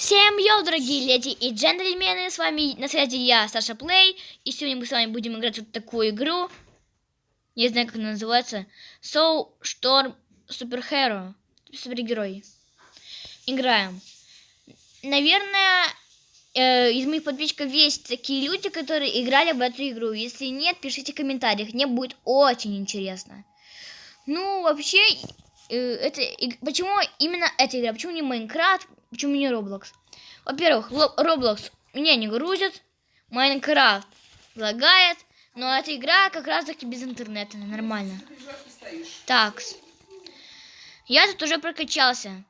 Всем йоу, дорогие леди и джентльмены, с вами на связи я, Саша Плей, и сегодня мы с вами будем играть вот такую игру, не знаю, как она называется, Soul Storm Superhero, супергерой. Играем. Наверное, из моих подписчиков есть такие люди, которые играли в эту игру. Если нет, пишите в комментариях, мне будет очень интересно. Ну, вообще, почему именно эта игра? Почему не Майнкрафт? Почему не Roblox? Во-первых, Roblox меня не грузит, Майнкрафт лагает, но эта игра как раз таки без интернета, нормально. Так, я тут уже прокачался.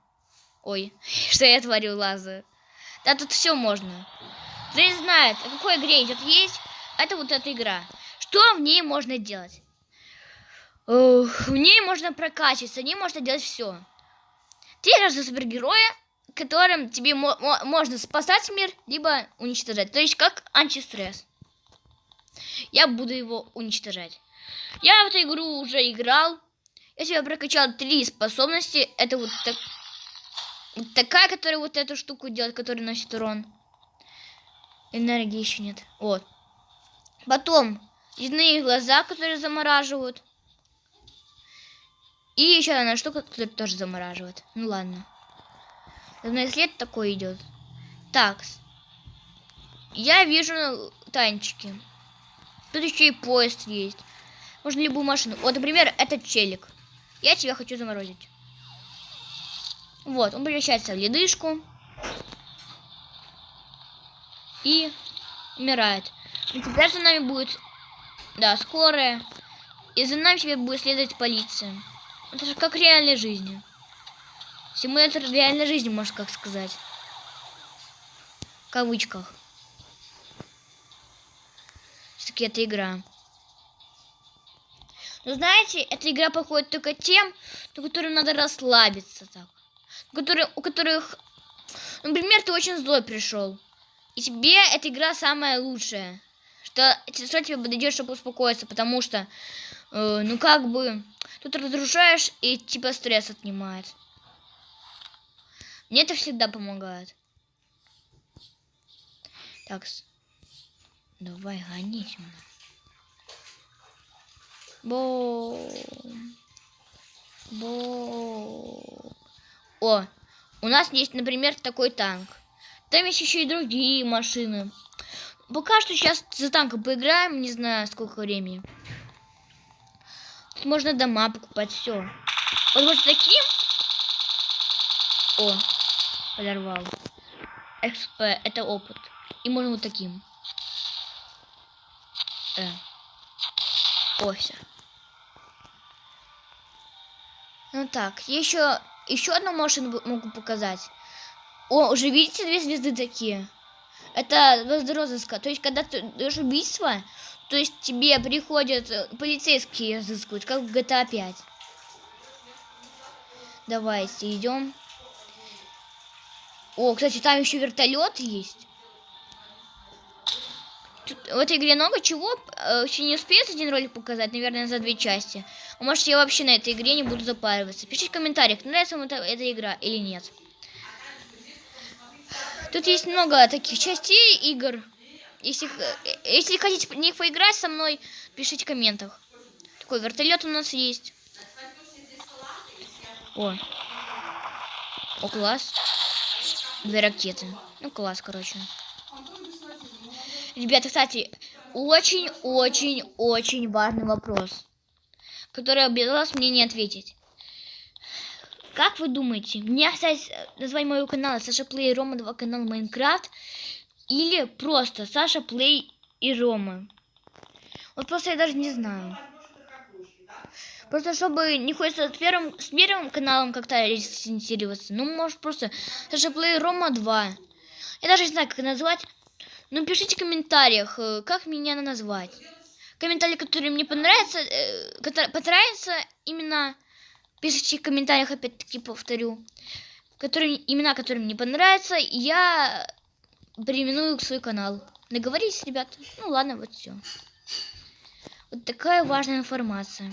Ой, что я творю, лазаю. Да тут все можно. Кто не знает, о какой игре идет есть, это вот эта игра. Что в ней можно делать? В ней можно прокачиваться, в ней можно делать все. Ты играешь за супергероя, которым тебе можно спасать мир, либо уничтожать. То есть как антистресс. Я буду его уничтожать. Я в эту игру уже играл. Я себе прокачал 3 способности. Это вот такая, которая вот эту штуку делает, которая носит урон. Энергии еще нет. Вот. Потом ледяные глаза, которые замораживают. И еще одна штука, которая тоже замораживает. Ну ладно. Давно след такой идет. Так. Я вижу танчики. Тут еще и поезд есть. Можно любую машину. Вот, например, этот челик. Я тебя хочу заморозить. Вот, он превращается в ледышку. И умирает. И теперь за нами будет, да, скорая. И за нами теперь будет следовать полиция. Это же как в реальной жизни. Симулятор реальной жизни, можно как сказать. В кавычках. Все-таки это игра. Но знаете, эта игра подходит только тем, на которым надо расслабиться. Так. У которых, например, ты очень злой пришел. И тебе эта игра самая лучшая. Что тебе подойдет, чтобы успокоиться. Потому что, ну как бы, тут разрушаешь и типа стресс отнимает. Мне это всегда помогает. Так, давай гони сюда. О, у нас есть, например, такой танк. Там есть еще и другие машины. Пока что сейчас за танком поиграем, не знаю сколько времени. Тут можно дома покупать, все. Вот таким. О, подорвал. ХП, это опыт. И можно вот таким. О, все. Ну так, еще одну машину могу показать. О, уже видите, 2 звезды такие? Это розыска. То есть, когда ты даешь убийство, то есть тебе приходят полицейские разыскивают, как в GTA 5. Давайте идем. О, кстати, там еще вертолет есть. Тут, в этой игре много чего. Еще не успею один ролик показать, наверное, за 2 части. А может, я вообще на этой игре не буду запариваться. Пишите в комментариях, нравится вам эта игра или нет. Тут есть много таких частей игр. Если хотите в них поиграть со мной, пишите в комментах. Такой вертолет у нас есть. О, класс. 2 ракеты. Ну, класс, короче. Ребята, кстати, очень важный вопрос, который я обязалась мне не ответить. Как вы думаете, мне оставить название моего канала Саша Плей и Рома 2 канал Майнкрафт или просто Саша Плей и Рома? Вот просто я даже не знаю. Просто чтобы не хочется с первым каналом как-то рецензироваться. Ну, может просто Саша Плей и Рома 2. Я даже не знаю, как назвать. Ну, пишите в комментариях, как меня назвать. Комментарии, которые мне понравятся, именно пишите в комментариях, опять-таки повторю. Имена, которые мне понравятся, я переименую свой канал. Договорились, ребят? Ну, ладно, вот все. Вот такая важная информация.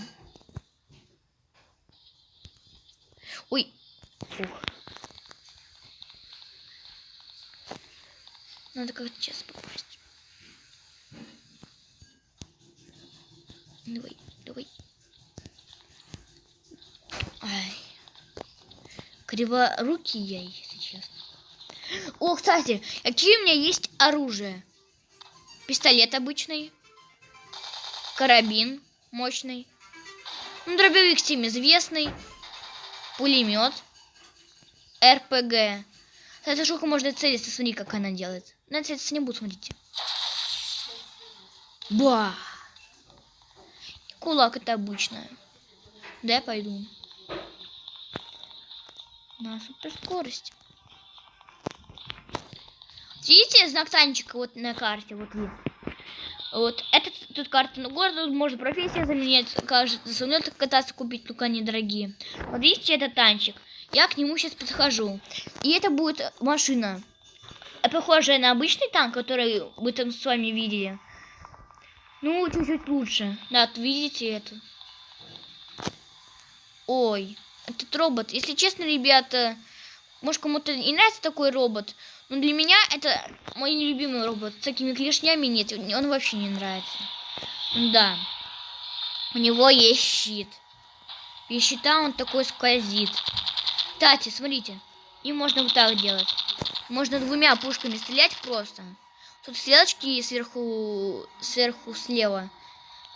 Ой. Фух. Надо как-то сейчас попасть. Давай, давай. Ай. Криворукий я, если честно. О, кстати, какие у меня есть оружия? Пистолет обычный. Карабин мощный. Ну, дробовик всем известный. Пулемет. РПГ. Эта штука можно целиться. Смотри, как она делает. Но я целиться не буду, смотрите. Ба! Кулак это обычная. Да, я пойду. На суперскорость. Видите знак танчика вот на карте? Вот есть. Вот это тут карта города, тут можно профессия заменять, кажется, самолеты кататься купить, только они дорогие. Вот видите, это танчик. Я к нему сейчас подхожу. И это будет машина. Похожая на обычный танк, который мы там с вами видели. Ну, чуть-чуть лучше. Да, видите это? Ой, этот робот. Если честно, ребята, может кому-то и нравится такой робот. Но для меня это мой нелюбимый робот. С такими клешнями нет, он вообще не нравится. Да. У него есть щит. И щита он такой скользит. Кстати, смотрите. Им можно вот так делать. Можно двумя пушками стрелять просто. Тут стрелочки сверху слева.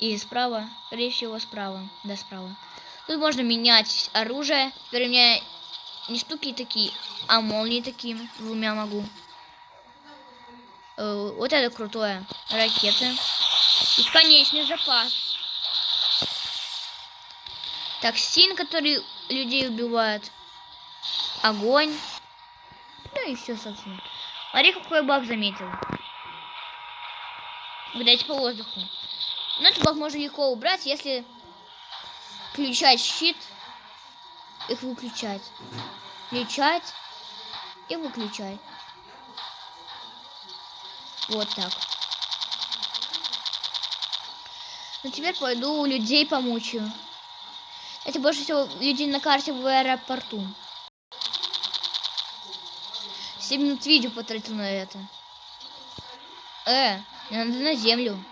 И справа. Скорее всего, справа. Да, справа. Тут можно менять оружие. Теперь у меня не штуки такие, а молнии такими. Двумя могу. Вот это крутое. Ракеты. Бесконечный запас. Токсин, который людей убивает. Огонь. Ну и все, собственно. Смотри, какой баг заметил. Видать, по воздуху. Но этот баг можно легко убрать, если включать щит. Их выключать. Включать и выключать. Вот так. Ну теперь пойду людей помучаю. Это больше всего людей на карте в аэропорту. 7 минут видео потратил на это. Мне надо на землю.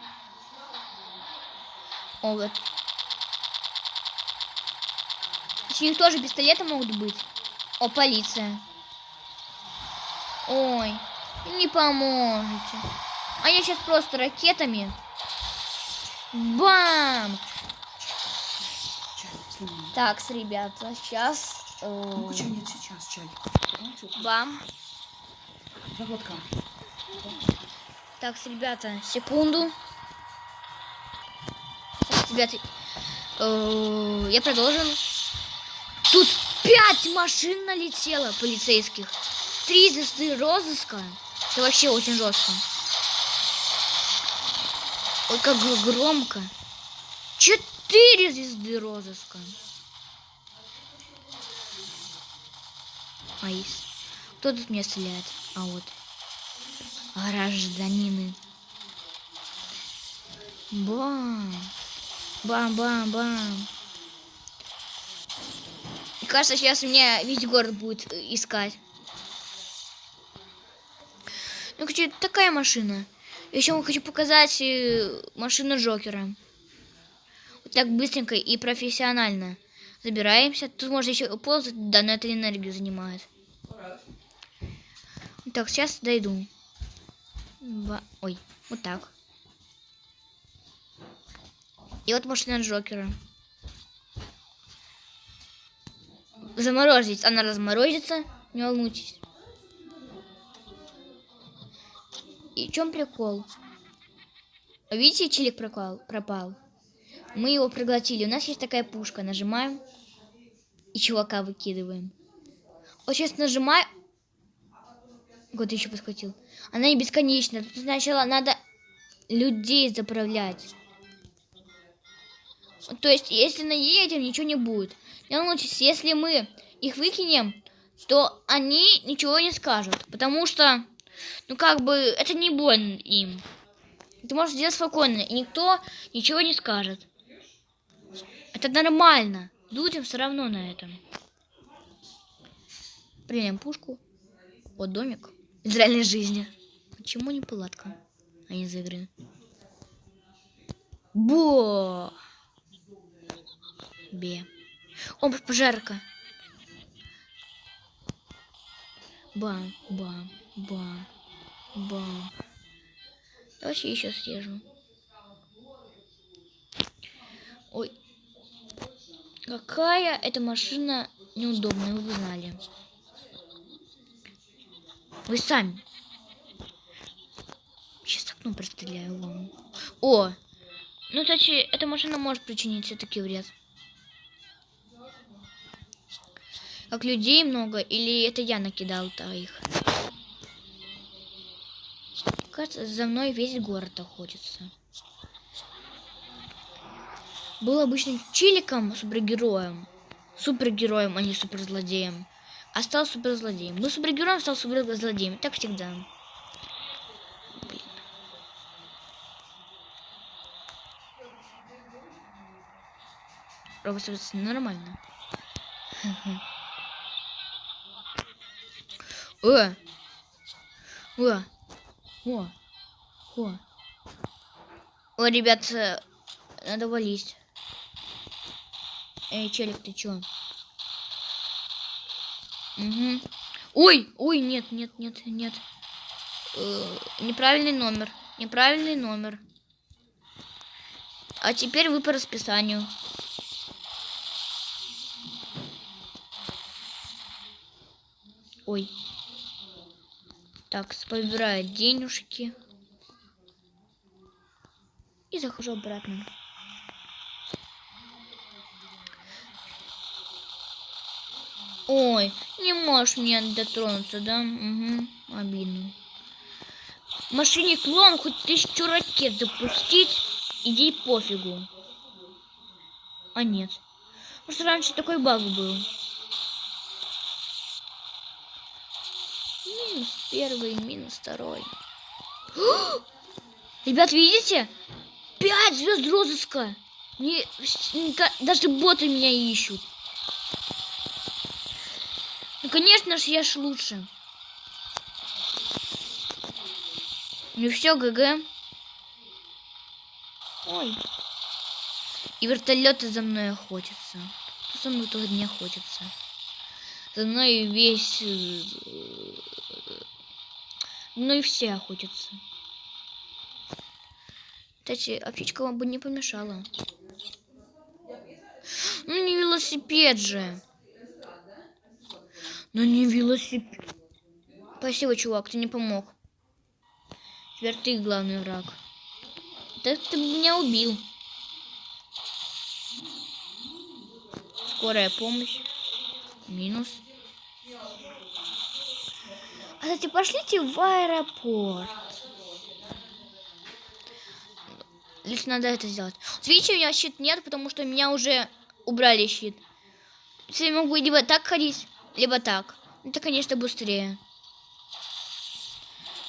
О, вот. У них тоже пистолеты могут быть. О, полиция. Ой, не поможете. А я сейчас просто ракетами. Бам! Так, ребята, сейчас. Ну-ка, чай нет сейчас, чай. Бам. Заводка. Так, ребята, секунду. Так, ребята, я продолжим. Тут 5 машин налетело полицейских. 3 звезды розыска. Это вообще очень жестко. Ой, как громко. 4 звезды розыска. Аис. Кто тут меня стреляет? А вот. Гражданины. Бам. Бам-бам-бам. Кажется, сейчас меня весь город будет искать. Ну, короче, такая машина. Еще я хочу показать машину Джокера. Вот так быстренько и профессионально. Забираемся. Тут можно еще ползать, да, но это энергию занимает. Так, сейчас дойду. Ой, вот так. И вот машина Джокера. Заморозить. Она разморозится. Не волнуйтесь. И в чем прикол? Видите, челик пропал. Мы его проглотили. У нас есть такая пушка. Нажимаем. И чувака выкидываем. Вот сейчас нажимаю. Вот еще подхватил. Она не бесконечна. Тут сначала надо людей заправлять. То есть, если наедем, ничего не будет. Не волнуйтесь, если мы их выкинем, то они ничего не скажут. Потому что, ну как бы, это не больно им. Ты можешь сделать спокойно, и никто ничего не скажет. Это нормально. Людям все равно на этом. Примем пушку. Вот домик из реальной жизни. Почему не палатка, а не за игры? Бо! Бе. О, пожарка. Бам, бам, бам, бам. Давайте еще съезжу. Ой. Какая эта машина неудобная, вы знали. Вы сами. Сейчас окно простреляю вам. О! Ну, кстати, эта машина может причинить все-таки вред. Как людей много, или это я накидал-то их? Кажется, за мной весь город охотится. Был обычным чиликом, супергероем. Супергероем, а не суперзлодеем. А стал суперзлодеем. Был супергероем, стал суперзлодеем. Так всегда. Блин. Робот, нормально. О, ребят, надо валить. Эй, челик, ты чё? Угу. Ой, нет. Неправильный номер. А теперь вы по расписанию. Ой. Так, собираю денежки. И захожу обратно. Ой, не можешь мне дотронуться, да? Угу, обидно. В машине клон хоть 1000 ракет запустить, иди пофигу. А нет. Просто раньше такой баг был. -1, -2. Ребят, видите? 5 звезд розыска. Даже боты меня ищут. Ну, конечно же, я ж лучше. Ну все, ГГ. Ой. И вертолеты за мной охотятся. Кто со мной тоже не охотится? За мной весь... Ну и все охотятся. Кстати, аптечка вам бы не помешала. Ну не велосипед же. Ну не велосипед. Спасибо, чувак, ты не помог. Теперь ты главный враг. Да ты меня убил. Скорая помощь. Минус. А кстати, пошлите в аэропорт. Лишь надо это сделать. Вот видите, у меня щит нет, потому что меня уже убрали щит. Я могу либо так ходить, либо так. Это, конечно, быстрее.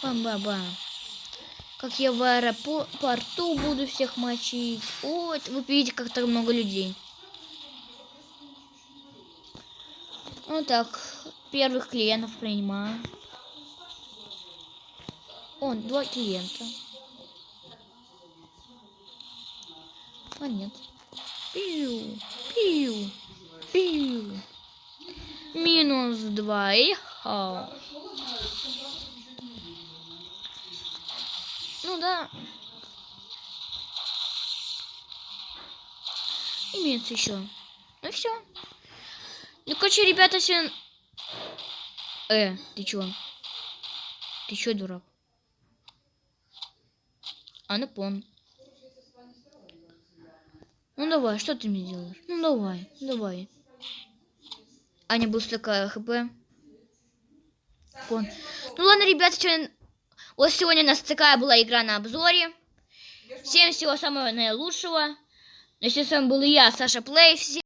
Бам-ба-бам. Как я в аэропорту буду всех мочить. Вот, вы видите, как так много людей. Вот так. Первых клиентов принимаю. О, 2 клиента. А нет. Пиу. -2. Ихо. Ну да. Имеется еще. Ну все. Ну, короче, ребята, все... ты чё? Ты чё, дурак? А ну пон. Ну давай, что ты мне делаешь? Ну давай. Аня был такая хп. Пон. Ну ладно, ребята, вот сегодня у нас такая была игра на обзоре. Всем всего самого наилучшего. С вами был я, Саша Плей. Всем